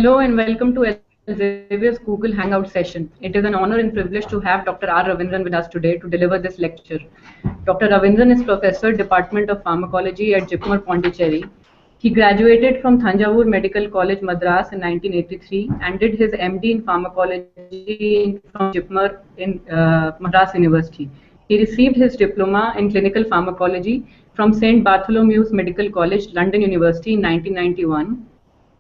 Hello and welcome to Elsevier Google Hangout session. It is an honor and privilege to have Dr. R. Raveendran with us today to deliver this lecture. Dr. Raveendran is Professor, Department of Pharmacology at JIPMER, Pondicherry. He graduated from Thanjavur Medical College, Madras in 1983 and did his MD in Pharmacology from JIPMER in Madras University. He received his diploma in clinical pharmacology from St. Bartholomew's Medical College, London University in 1991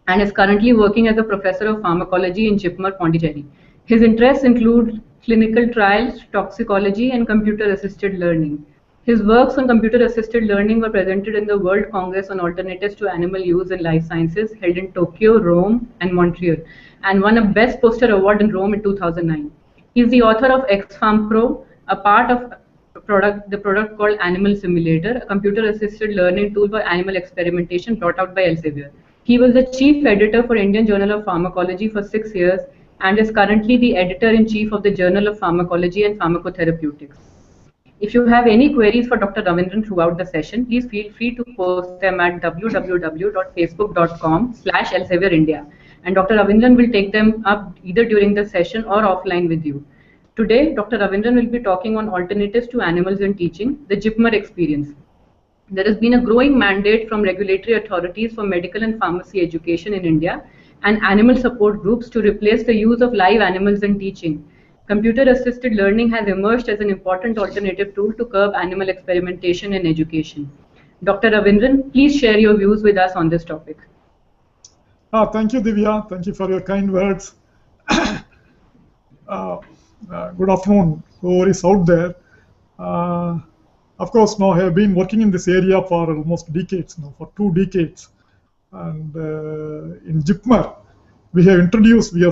and is currently working as a professor of pharmacology in JIPMER, Pondicherry. His interests include clinical trials, toxicology, and computer-assisted learning. His works on computer-assisted learning were presented in the World Congress on Alternatives to Animal Use in Life Sciences, held in Tokyo, Rome, and Montreal, and won a Best Poster Award in Rome in 2009. He is the author of XFarm Pro, a part of the product called Animal Simulator, a computer-assisted learning tool for animal experimentation brought out by Elsevier. He was the chief editor for Indian Journal of Pharmacology for 6 years and is currently the editor-in-chief of the Journal of Pharmacology and Pharmacotherapeutics. If you have any queries for Dr. Raveendran throughout the session, please feel free to post them at www.facebook.com/ElsevierIndia, and Dr. Raveendran will take them up either during the session or offline with you. Today, Dr. Raveendran will be talking on alternatives to animals in teaching, the JIPMER experience. There has been a growing mandate from regulatory authorities for medical and pharmacy education in India and animal support groups to replace the use of live animals in teaching. Computer-assisted learning has emerged as an important alternative tool to curb animal experimentation in education. Dr. Raveendran, please share your views with us on this topic. Thank you, Divya. Thank you for your kind words. Good afternoon, whoever is out there. Of course, now I have been working in this area for almost decades now, for 2 decades. And in JIPMER, we have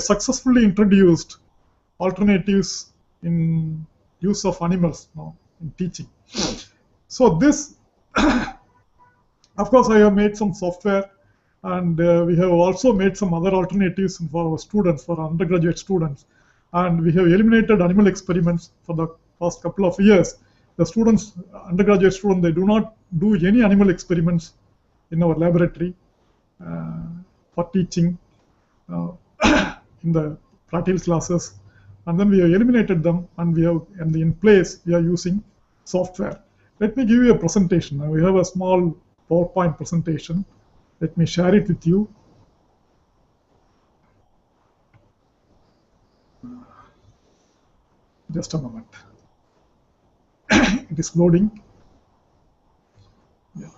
successfully introduced alternatives in use of animals now in teaching. So this, of course, I have made some software, and we have also made some other alternatives for our students, for our undergraduate students. And we have eliminated animal experiments for the past couple of years. The students, undergraduate students, they do not do any animal experiments in our laboratory for teaching in the practical classes. And then we have eliminated them, and in place we are using software. Let me give you a presentation. Now we have a small PowerPoint presentation. Let me share it with you. Just a moment. It is loading. Yeah.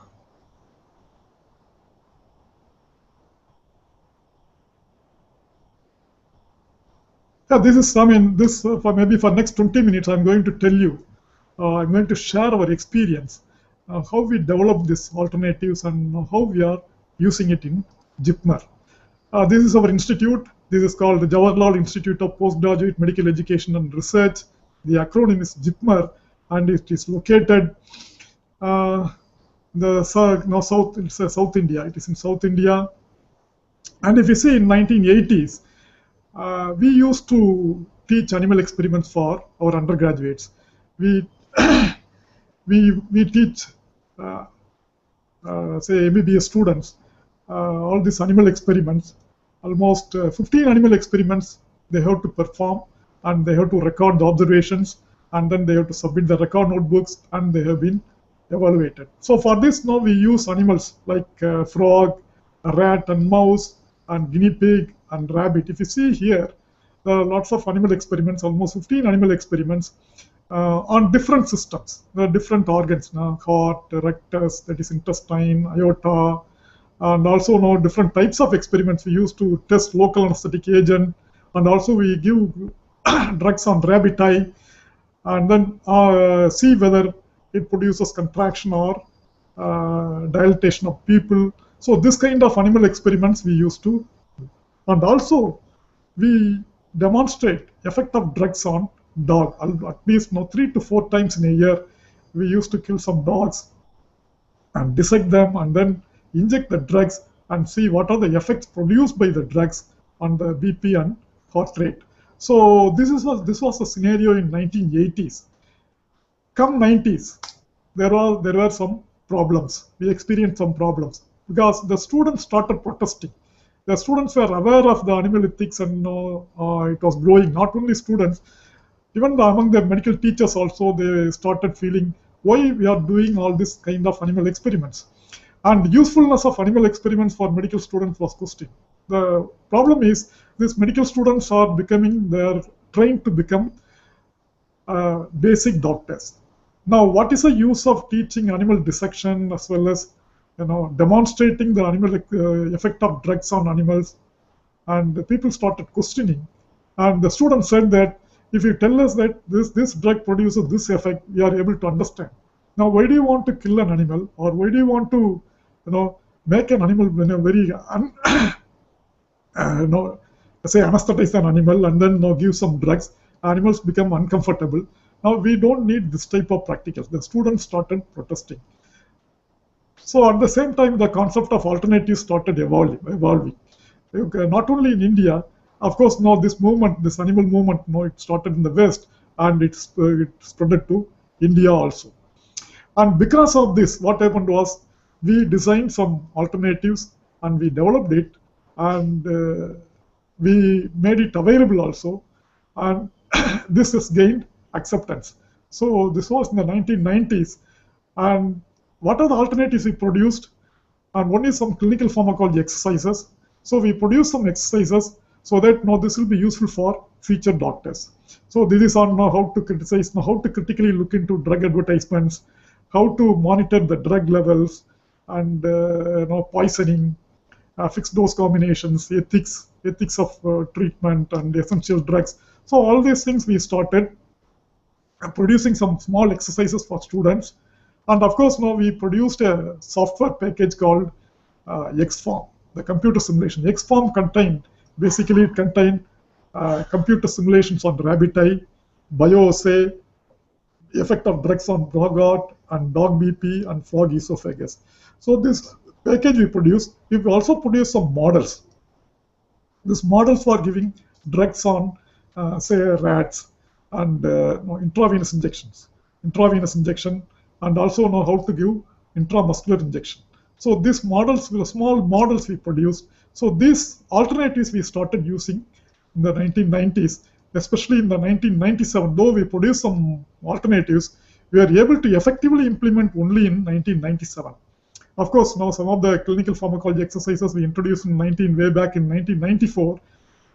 This is, for maybe for next 20 minutes, I'm going to tell you, I'm going to share our experience, how we developed these alternatives and how we are using it in JIPMER. This is our institute. This is called the Jawaharlal Institute of Postgraduate Medical Education and Research. The acronym is JIPMER, and it is located South India. It is in South India. And if you see, in 1980s, we used to teach animal experiments for our undergraduates. We teach, say, MBBS students, all these animal experiments. Almost 15 animal experiments they have to perform, and they have to record the observations, and then they have to submit the record notebooks, and they have been evaluated. So for this, now we use animals like frog, a rat and mouse, and guinea pig and rabbit. If you see here, there are lots of animal experiments, almost 15 animal experiments on different systems. There are different organs, heart, rectus, that is intestine, aorta, and also now different types of experiments we use to test local anesthetic agent, and also we give drugs on rabbit eye, and then see whether it produces contraction or dilatation of pupil. So this kind of animal experiments we used to do. And also we demonstrate effect of drugs on dog. At least 3 to 4 times in a year, we used to kill some dogs and dissect them and then inject the drugs and see what are the effects produced by the drugs on the BP and heart rate. So this was a scenario in 1980s. Come 90s, there were some problems. We experienced some problems because the students started protesting. The students were aware of the animal ethics, and it was growing. Not only students, even among the medical teachers also, they started feeling why we are doing all this kind of animal experiments. And usefulness of animal experiments for medical students was questioned. The problem is these medical students are they're trained to become basic doctors. Now, what is the use of teaching animal dissection as well as demonstrating the animal effect of drugs on animals? And the people started questioning, and the students said that if you tell us that this drug produces this effect, we are able to understand. Now, why do you want to kill an animal, or why do you want to make an animal in a very say anesthetize an animal and then give some drugs? Animals become uncomfortable. Now we don't need this type of practicals. The students started protesting. So at the same time, the concept of alternatives started evolving. Okay, not only in India, of course, now this movement, this animal movement, it started in the West, and it spread to India also. And because of this, what happened was we designed some alternatives and we developed it, and we made it available also, and this has gained acceptance. So this was in the 1990s, and what are the alternatives we produced? And one is some clinical pharmacology exercises. So we produce some exercises so that this will be useful for future doctors. So this is on how to criticize, how to critically look into drug advertisements, how to monitor the drug levels, and poisoning, fixed dose combinations, ethics of treatment, and essential drugs. So all these things we started producing some small exercises for students. And of course, now we produced a software package called XForm, the computer simulation. XForm contained computer simulations on rabbit eye, bioassay, effect of drugs on dog heart and dog BP and frog esophagus. So this package we produced, we also produced some models. These models for giving drugs on, say, rats, and intravenous injection, and also know how to give intramuscular injection. So these models, small models we produced. So these alternatives we started using in the 1990s, especially in the 1997. Though we produced some alternatives, we were able to effectively implement only in 1997. Of course, now some of the clinical pharmacology exercises we introduced way back in 1994,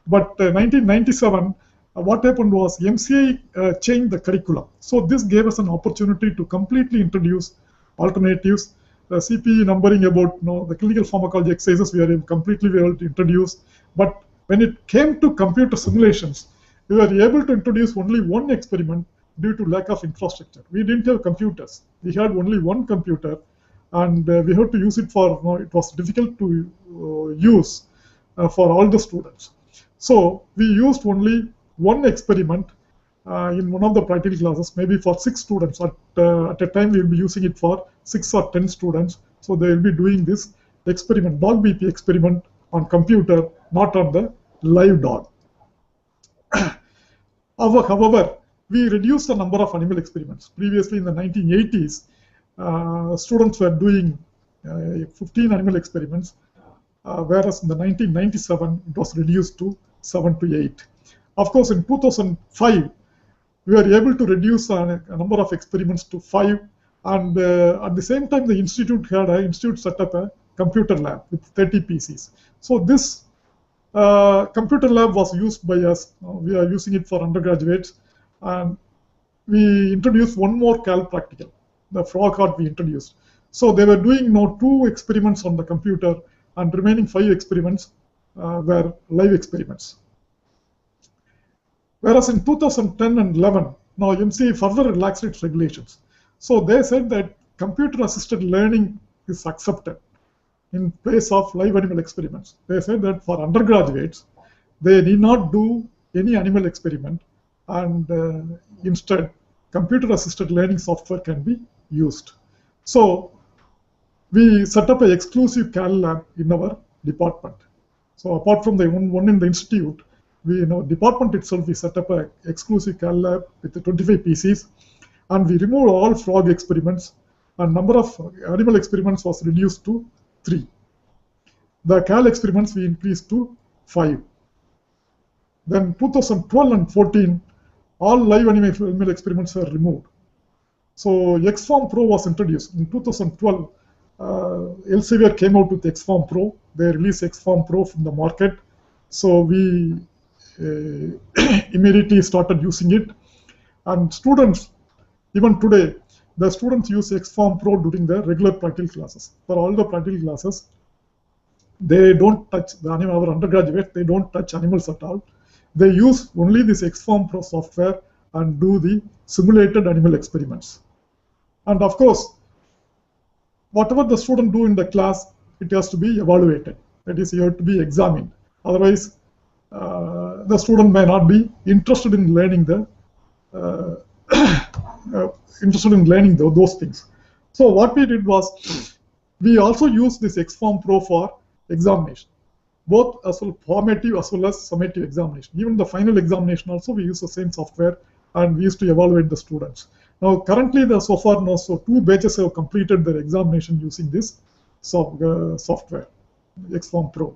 but 1997, what happened was MCI changed the curriculum. So this gave us an opportunity to completely introduce alternatives. CPE numbering about the clinical pharmacology exercises we are completely able to introduce. But when it came to computer simulations, we were able to introduce only one experiment due to lack of infrastructure. We didn't have computers. We had only one computer, and we had to use it for, it was difficult to use for all the students. So we used only one experiment in one of the practical classes, maybe for 6 students. At a time, we will be using it for 6 or 10 students. So they will be doing this experiment, dog BP experiment, on computer, not on the live dog. However, we reduced the number of animal experiments. Previously, in the 1980s, students were doing 15 animal experiments, whereas in the 1997, it was reduced to 7 to 8. Of course, in 2005, we were able to reduce a number of experiments to 5, and at the same time, the institute set up a computer lab with 30 PCs. So this computer lab was used by us. We are using it for undergraduates, and we introduced one more Cal practical, the frog heart we introduced. So they were doing 2 experiments on the computer, and remaining 5 experiments were live experiments. Whereas in 2010 and 11, now MCA further relaxed its regulations. So they said that computer-assisted learning is accepted in place of live animal experiments. They said that for undergraduates, they need not do any animal experiment, and instead, computer-assisted learning software can be used. So we set up an exclusive Cal lab in our department. So apart from the one in the institute, we department itself, we set up an exclusive Cal lab with the 25 PCs, and we removed all frog experiments, and number of animal experiments was reduced to 3. The Cal experiments we increased to 5. Then 2012 and 14, all live animal experiments were removed. So XFarm Pro was introduced. In 2012, Elsevier came out with XFarm Pro. They released XFarm Pro from the market. So we immediately started using it. And students, even today, the students use XFarm Pro during their regular practical classes. For all the practical classes, they don't touch the animal, our undergraduates, they don't touch animals at all. They use only this XFarm Pro software and do the simulated animal experiments. And of course, whatever the student do in the class, it has to be evaluated. That is, you have to be examined. Otherwise, the student may not be interested in learning those things. So what we did was, we also used this XFarm Pro for examination, both as well formative as well as summative examination. Even the final examination also, we use the same software, and we used to evaluate the students. Now, currently, so far, 2 batches have completed their examination using this software, XFarm Pro.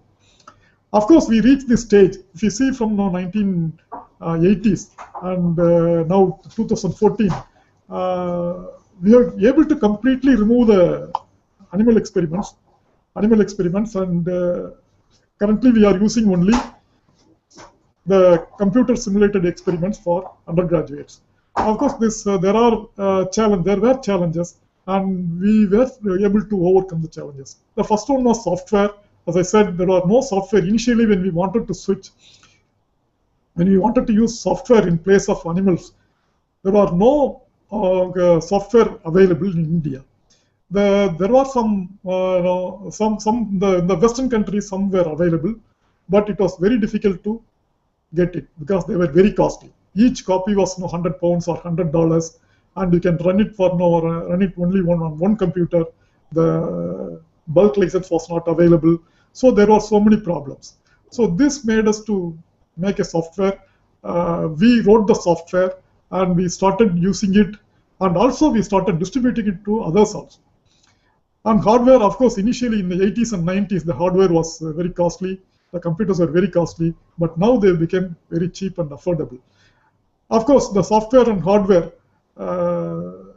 Of course, we reached this stage. If you see from 1980s and now 2014, we are able to completely remove the animal experiments, and currently we are using only the computer simulated experiments for undergraduates. Of course, there were challenges, and we were able to overcome the challenges. The first one was software. As I said, there was no software initially when we wanted to switch. When we wanted to use software in place of animals, there was no software available in India. There were some, the Western countries, some were available, but it was very difficult to get it because they were very costly. Each copy was £100 or $100, and you can run it only on one computer. The bulk license was not available, so there were so many problems. So this made us to make a software. We wrote the software, and we started using it, and also we started distributing it to others also. And hardware, of course, initially in the 80s and 90s, the hardware was very costly. The computers were very costly, but now they became very cheap and affordable. Of course, the software and hardware,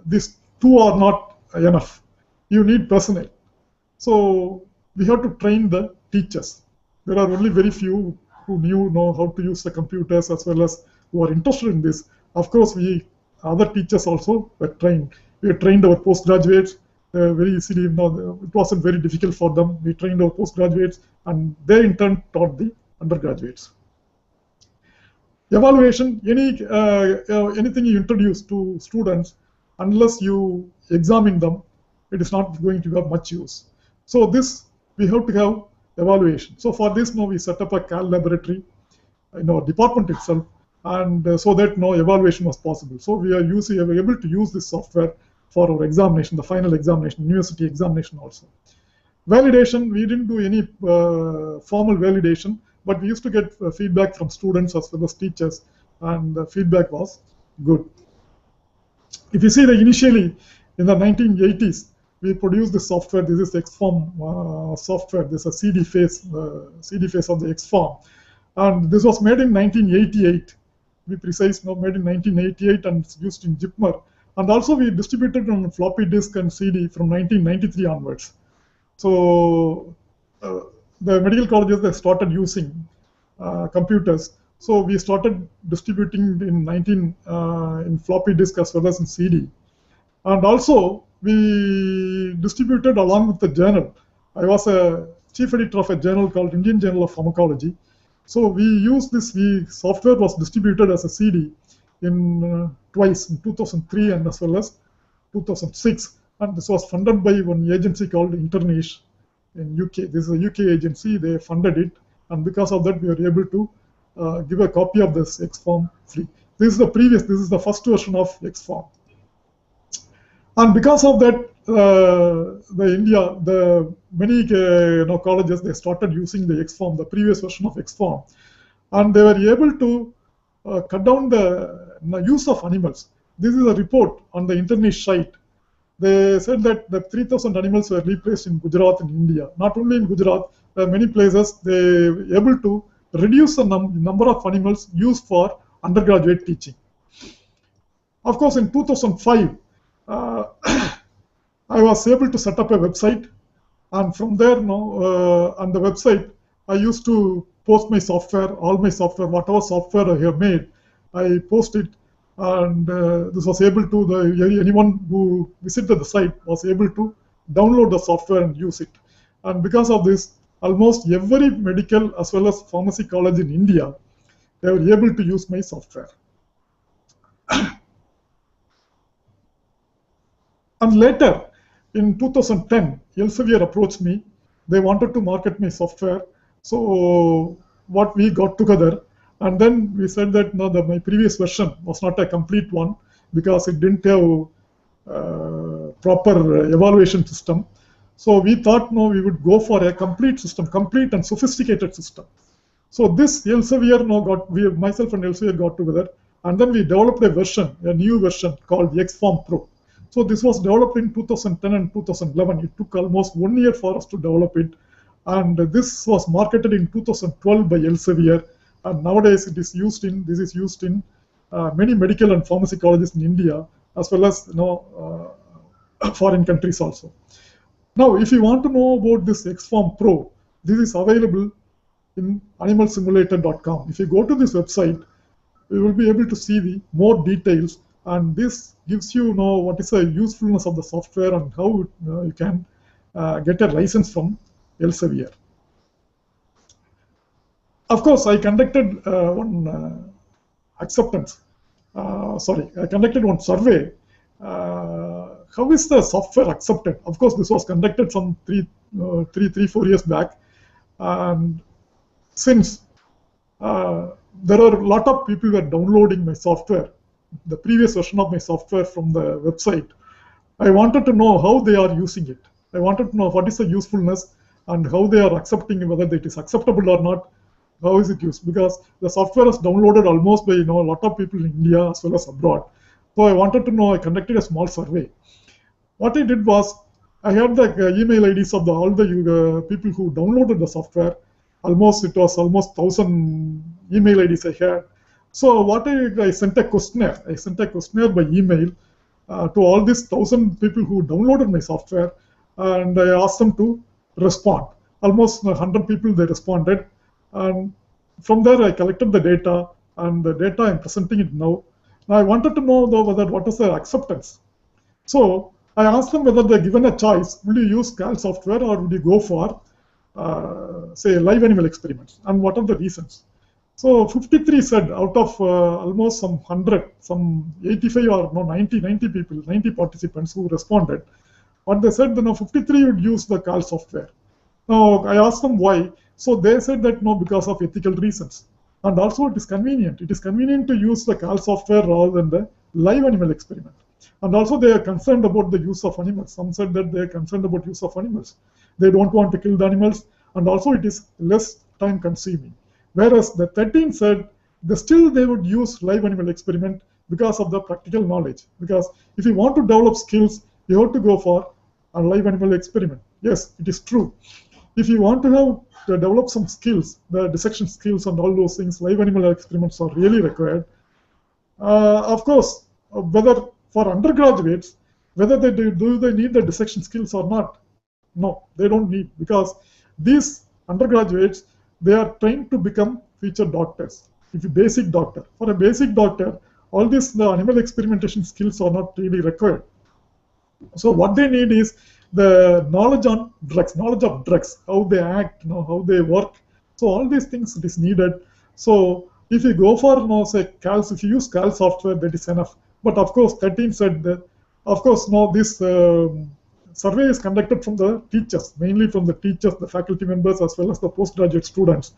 these two are not enough. You need personnel. So we have to train the teachers. There are only very few who know how to use the computers, as well as who are interested in this. Of course, other teachers also were trained. We trained our postgraduates very easily. It wasn't very difficult for them. We trained our postgraduates, and they in turn taught the undergraduates. Evaluation, anything you introduce to students, unless you examine them, it is not going to have much use. So this, we have to have evaluation. So for this, now we set up a Cal laboratory in our department itself, and so that evaluation was possible. So we are able to use this software for our examination, the final examination, university examination also. Validation, we didn't do any formal validation, but we used to get feedback from students as well as teachers, and the feedback was good. If you see initially in the 1980s, we produced this software. This is XFarm software. This is a CD phase of the XFarm, and this was made in 1988. To be precise, made in 1988 and used in JIPMER. And also we distributed on floppy disk and CD from 1993 onwards. So the medical colleges, they started using computers. So we started distributing in floppy disk as well as in CD. And also we distributed along with the journal. I was a chief editor of a journal called Indian Journal of Pharmacology. So we used this, software was distributed as a CD in twice, in 2003 and as well as 2006. And this was funded by one agency called Internish in UK. This is a UK agency, they funded it. And because of that, we were able to give a copy of this XFarm free. This is the first version of XFarm. And because of that, many colleges, they started using the XFarm, the previous version of XFarm, and they were able to cut down the use of animals. This is a report on the Internet site. They said that the 3,000 animals were replaced in Gujarat in India. Not only in Gujarat, many places they were able to reduce the number of animals used for undergraduate teaching. Of course, in 2005, uh, I was able to set up a website, and from there, on the website, I used to post my software, all my software, whatever software I have made, I post it, and this was able to anyone who visited the site was able to download the software and use it. And because of this, almost every medical as well as pharmacy college in India, they were able to use my software. And later, in 2010, Elsevier approached me. They wanted to market my software. So what we got together, and then we said that no, my previous version was not a complete one because it didn't have proper evaluation system. So we thought no, we would go for a complete system, complete and sophisticated system. So this Elsevier myself and Elsevier got together, and then we developed a new version called XForm Pro. So this was developed in 2010 and 2011. It took almost 1 year for us to develop it, and this was marketed in 2012 by Elsevier. And nowadays this is used in many medical and pharmacy colleges in India, as well as foreign countries also. Now, if you want to know about this XForm Pro, this is available in animalsimulator.com. If you go to this website, you will be able to see the more details, and this gives you what is the usefulness of the software and how you can get a license from Elsevier. Of course, I conducted one acceptance. I conducted one survey. How is the software accepted? Of course, this was conducted some 4 years back, and since there are a lot of people who are downloading my software, the previous version of my software from the website, I wanted to know how they are using it. I wanted to know what is the usefulness and how they are accepting, whether it is acceptable or not. How is it used? Because the software is downloaded almost by a lot of people in India as well as abroad. So I wanted to know. I conducted a small survey. What I did was I had the email IDs of all the people who downloaded the software. It was almost 1,000 email IDs I had. So what I sent a questionnaire. I sent a questionnaire by email to all these 1,000 people who downloaded my software, and I asked them to respond. Almost 100 people they responded, and from there I collected the data, and the data I'm presenting it now. Now I wanted to know though what is their acceptance. So I asked them whether they're given a choice: will you use CAL software or would you go for say live animal experiments, and what are the reasons? So 53 said out of almost some 100, some 85 or 90 people, 90 participants who responded. What they said, 53 would use the CAL software. Now I asked them why. So they said that no, because of ethical reasons, and also it is convenient. It is convenient to use the CAL software rather than the live animal experiment. And also they are concerned about the use of animals. Some said that they are concerned about use of animals. They don't want to kill the animals, and also it is less time consuming. Whereas the 13 said they would use live animal experiment because of the practical knowledge. Because if you want to develop skills, you have to go for a live animal experiment. Yes, it is true. If you want to develop some skills, the dissection skills and all those things, live animal experiments are really required. Of course, whether for undergraduates, whether they do they need the dissection skills or not? No, they don't need, because these undergraduates, they are trained to become future doctors. If a basic doctor, for a basic doctor, all these the animal experimentation skills are not really required. So what they need is the knowledge on drugs, knowledge of drugs, how they act, how they work. So all these things it is needed. So if you go for say CAL, if you use CAL software, that is enough. But of course, 13 said that, of course, this survey is conducted from the teachers, mainly from the teachers, the faculty members, as well as the postgraduate students.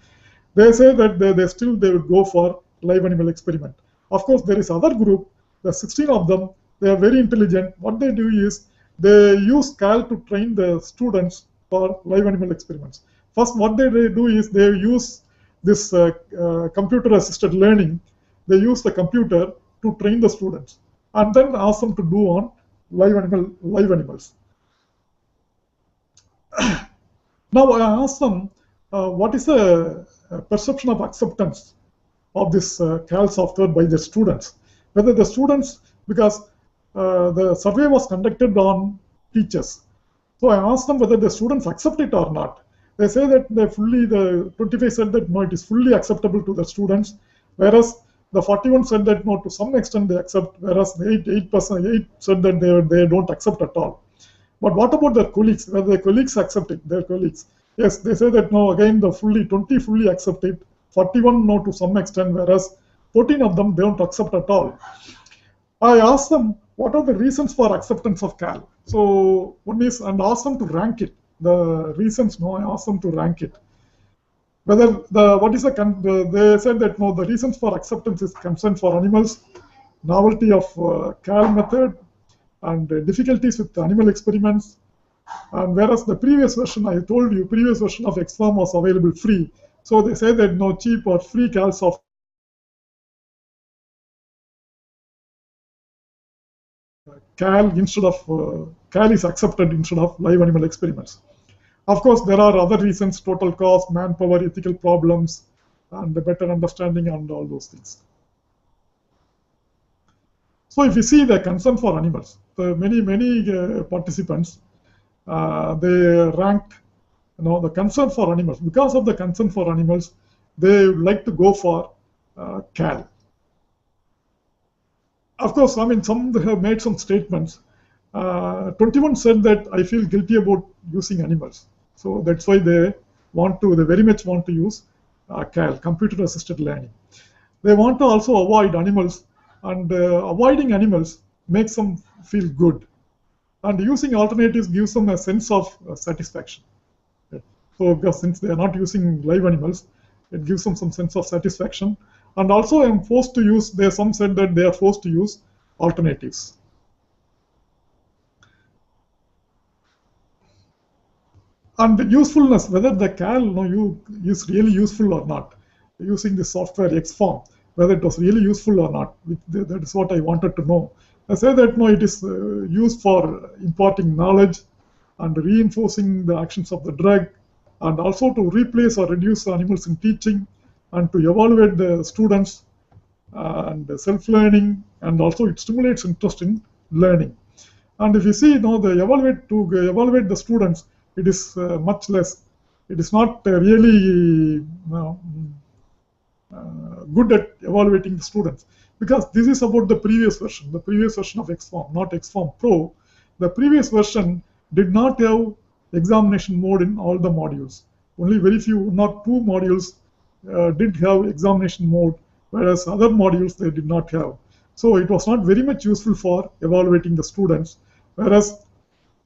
They say that they would go for live animal experiment. Of course, there is other group, the 16 of them, they are very intelligent. What they do is they use CAL to train the students for live animal experiments. First, what they do is they use this computer-assisted learning. They use the computer to train the students and then ask them to do on live animals. Now I asked them what is the perception of acceptance of this CAL software by the students. Whether the students, because the survey was conducted on teachers. So I asked them whether the students accept it or not. They say that the 25 said that no, it is fully acceptable to the students, whereas the 41 said that no, to some extent they accept, whereas the 8 said that they don't accept at all. But what about their colleagues? Whether their colleagues accept it, their colleagues. Yes, they say that no, again, the 20 fully accept it, 41 no to some extent, whereas 14 of them don't accept at all. I asked them what are the reasons for acceptance of CAL. So one is, and asked them to rank it. The reasons, no, I asked them to rank it. Whether they said that no, the reasons for acceptance is concern for animals, novelty of CAL method, and difficulties with animal experiments. And whereas the previous version, I told you, previous version of XFARM was available free. So they say that no, cheap or free CAL software CAL instead of CAL is accepted instead of live animal experiments. Of course, there are other reasons: total cost, manpower, ethical problems, and a better understanding, and all those things. So, if you see the concern for animals, the many participants they ranked, the concern for animals. Because of the concern for animals, they would like to go for CAL. Of course, I mean, some have made some statements. 21 said that I feel guilty about using animals. So that's why they very much want to use CAL, computer-assisted learning. They want to also avoid animals, and avoiding animals makes them feel good. And using alternatives gives them a sense of satisfaction. So because since they are not using live animals, it gives them some sense of satisfaction. And also I'm forced to use, some said that they are forced to use alternatives. And the usefulness, whether the CAL is really useful or not, using the software XFARM, whether it was really useful or not, that is what I wanted to know. I say that no, it is used for imparting knowledge and reinforcing the actions of the drug, and also to replace or reduce animals in teaching, and to evaluate the students and self-learning, and also it stimulates interest in learning. And if you see, to evaluate the students, it is much less. It is not really good at evaluating the students, because this is about the previous version of XFARM, not XFARM Pro. The previous version did not have examination mode in all the modules. Only very few, not 2 modules did have examination mode, whereas other modules they did not have. So it was not very much useful for evaluating the students. Whereas,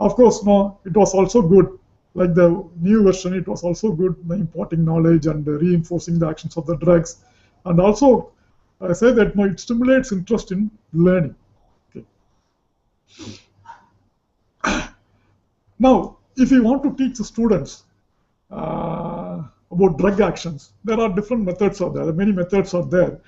of course, no, it was also good. Like the new version, it was also good by imparting knowledge and reinforcing the actions of the drugs. And also, I say that no, it stimulates interest in learning. Okay. Now, if you want to teach the students about drug actions, there are different methods out there. Many methods are there.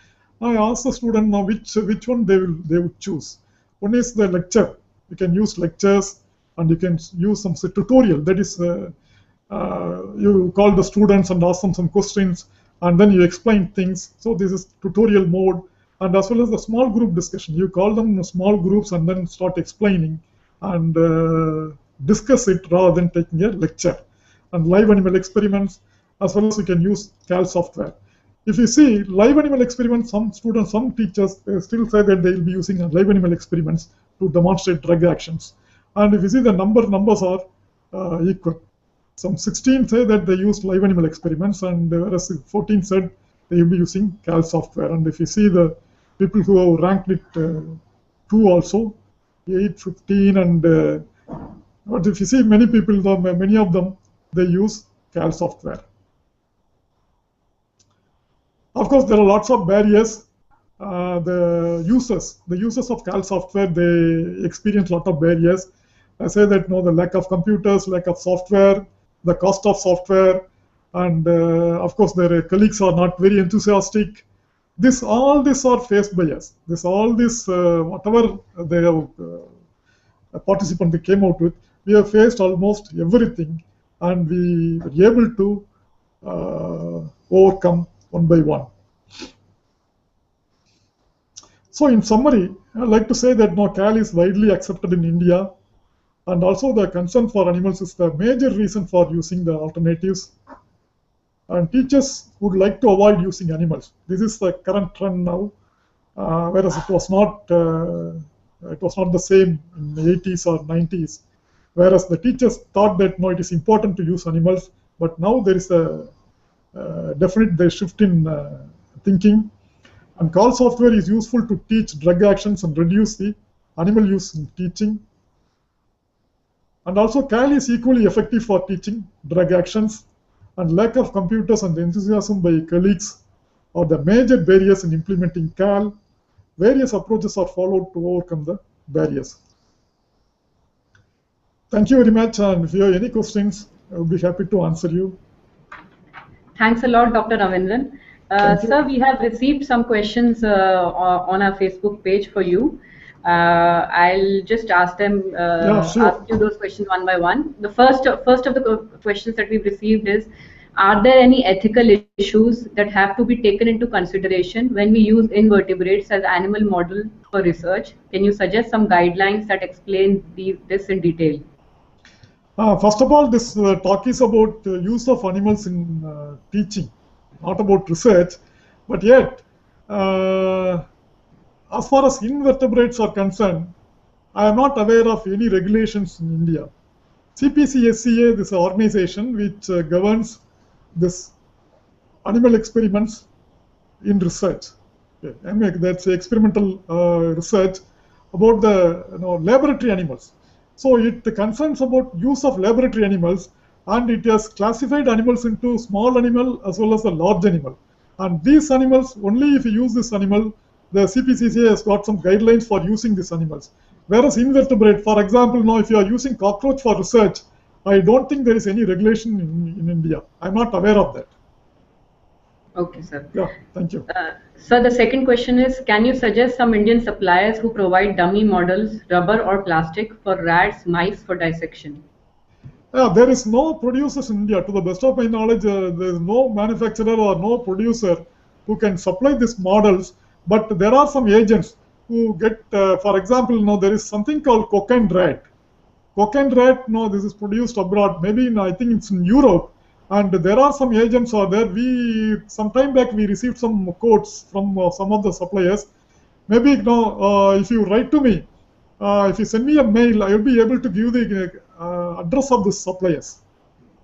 I asked the student now which one they would choose. One is the lecture. You can use lectures, and you can use some tutorial. That is, you call the students and ask them some questions, and then you explain things. So this is tutorial mode, and as well as the small group discussion. You call them in small groups and then start explaining and discuss it rather than taking a lecture. And live animal experiments, as well as you can use CAL software. If you see live animal experiments, some students, some teachers, they still say that they will be using live animal experiments to demonstrate drug actions. And if you see the numbers are equal. Some 16 say that they use live animal experiments, and whereas 14 said they will be using CAL software. And if you see the people who have ranked it 2 also, 8, 15, and but if you see many people, many of them, they use CAL software. Of course, there are lots of barriers. The users of CAL software, they experience a lot of barriers. I say that the lack of computers, lack of software, the cost of software, and of course their colleagues are not very enthusiastic. All this are faced by us. Whatever they have participant they came out with. We have faced almost everything, and we were able to overcome one by one. So in summary, I'd like to say that now CAL is widely accepted in India, and also the concern for animals is the major reason for using the alternatives. And teachers would like to avoid using animals. This is the current trend now, whereas it was not the same in the 80s or 90s. Whereas the teachers thought that no, it is important to use animals, but now there is a definite shift in thinking. And CAL software is useful to teach drug actions and reduce the animal use in teaching. And also CAL is equally effective for teaching drug actions, and lack of computers and enthusiasm by colleagues are the major barriers in implementing CAL. Various approaches are followed to overcome the barriers. Thank you very much, and if you have any questions, I will be happy to answer you. Thanks a lot, Dr. Raveendran. Sir, we have received some questions on our Facebook page for you. I'll just ask them, ask you those questions one by one. The first of the questions that we've received is, are there any ethical issues that have to be taken into consideration when we use invertebrates as animal model for research? Can you suggest some guidelines that explain this in detail? First of all, this talk is about use of animals in teaching, not about research. But yet, as far as invertebrates are concerned, I am not aware of any regulations in India. CPC-SCA, this organization which governs this animal experiments in research. Okay. I mean, that's experimental research about the laboratory animals. So it concerns about use of laboratory animals, and it has classified animals into small animal as well as the large animal. And these animals, only if you use this animal, the CPCCA has got some guidelines for using these animals. Whereas invertebrate, for example, now if you are using cockroach for research, I don't think there is any regulation in India. I'm not aware of that. Okay, sir. Yeah, thank you. Sir, the second question is, can you suggest some Indian suppliers who provide dummy models, rubber or plastic, for rats, mice for dissection? There is no producers in India. To the best of my knowledge, there is no manufacturer or no producer who can supply these models. But there are some agents who get, for example, there is something called cocaine rat. Cocaine rat, this is produced abroad. Maybe I think it's in Europe. And there are some agents out there. Some time back, we received some quotes from some of the suppliers. Maybe if you write to me, if you send me a mail, I will be able to give the address of the suppliers.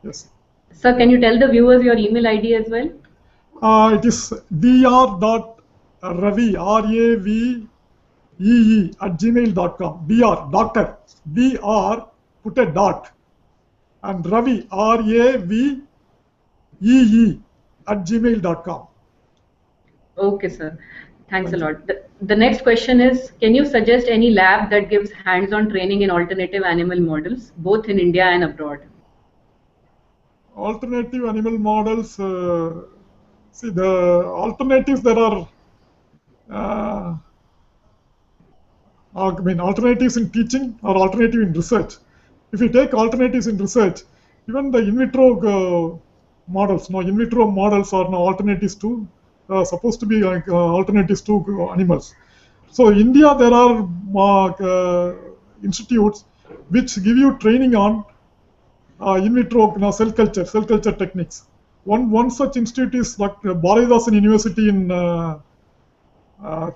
Yes. Sir, can you tell the viewers your email ID as well? It is dr.ravi, R-A-V-E-E @gmail.com. Doctor, dr, put a dot, and Ravi, R-A-V-E-E @gmail.com. Okay, sir. Thanks a lot. The next question is, can you suggest any lab that gives hands-on training in alternative animal models, both in India and abroad? Alternative animal models, see the alternatives there are, alternatives in teaching or alternative in research. If you take alternatives in research, even the in vitro models, in vitro models are now alternatives to, supposed to be alternatives to animals. So in India, there are institutes which give you training on in vitro cell culture techniques. One such institute is Bharatidasan University in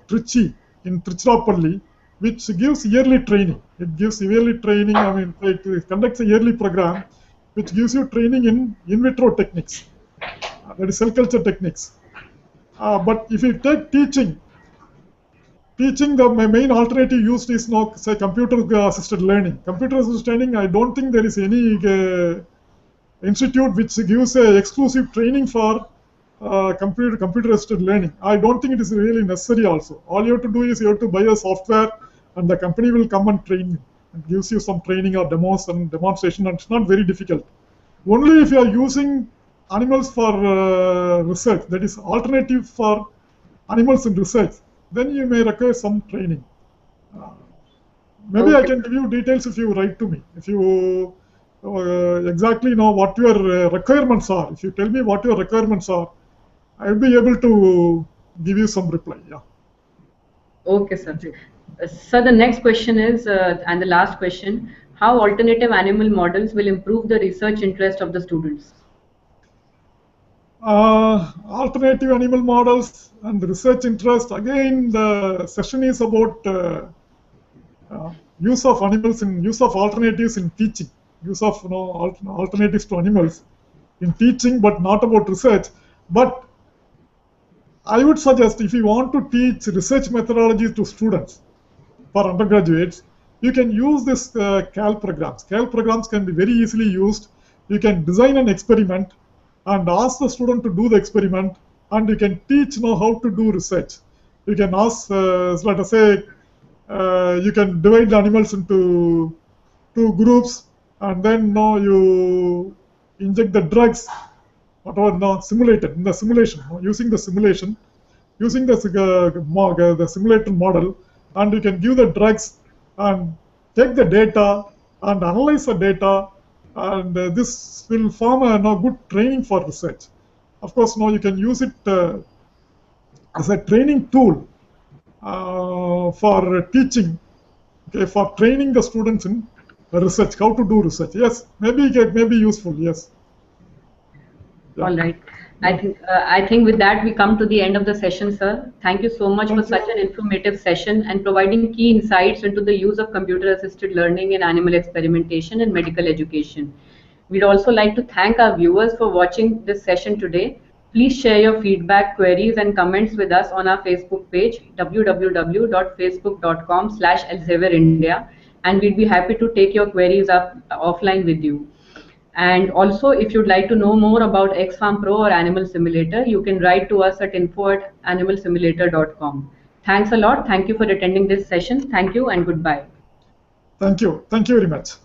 Trichy, in Tiruchirappalli, which gives yearly training. It gives yearly training. It conducts a yearly program which gives you training in vitro techniques, that is cell culture techniques. But if you take teaching, the main alternative used is say computer-assisted learning. Computer-assisted learning, I don't think there is any institute which gives exclusive training for computer-assisted learning. I don't think it is really necessary also. All you have to do is you have to buy a software, and the company will come and train you and gives you some training or demos and demonstration, and it's not very difficult. Only if you are using animals for research, that is alternative for animals in research, then you may require some training. Maybe I Okay. can give you details if you write to me. If you exactly know what your requirements are, if you tell me what your requirements are, I'll be able to give you some reply. Yeah. Okay, sir. Thank you. Sir, the next question is, and the last question, how alternative animal models will improve the research interest of the students? Alternative animal models and research interest. Again, the session is about use of animals in use of alternatives in teaching, use of alternatives to animals in teaching, but not about research. But I would suggest if you want to teach research methodology to students for undergraduates, you can use this CAL programs. CAL programs can be very easily used. You can design an experiment and ask the student to do the experiment, and you can teach how to do research. You can ask, let us say, you can divide the animals into two groups, and then you inject the drugs, whatever simulated in the simulation, using the simulation, using the simulator model, and you can give the drugs and take the data and analyze the data, and this will form a good training for research. Of course, you can use it as a training tool for teaching, okay, for training the students in research, how to do research. Yes, maybe it may be useful. Yes, yeah, All right. yeah. I think with that we come to the end of the session, sir. Thank you so much for Thank you. such an informative session and providing key insights into the use of computer-assisted learning in animal experimentation and medical education. We'd also like to thank our viewers for watching this session today. Please share your feedback, queries, and comments with us on our Facebook page, www.facebook.com/ElsevierIndia, and we'd be happy to take your queries up offline with you. And also, if you'd like to know more about XFarm Pro or Animal Simulator, you can write to us at info@animalsimulator.com. Thanks a lot. Thank you for attending this session. Thank you and goodbye. Thank you very much.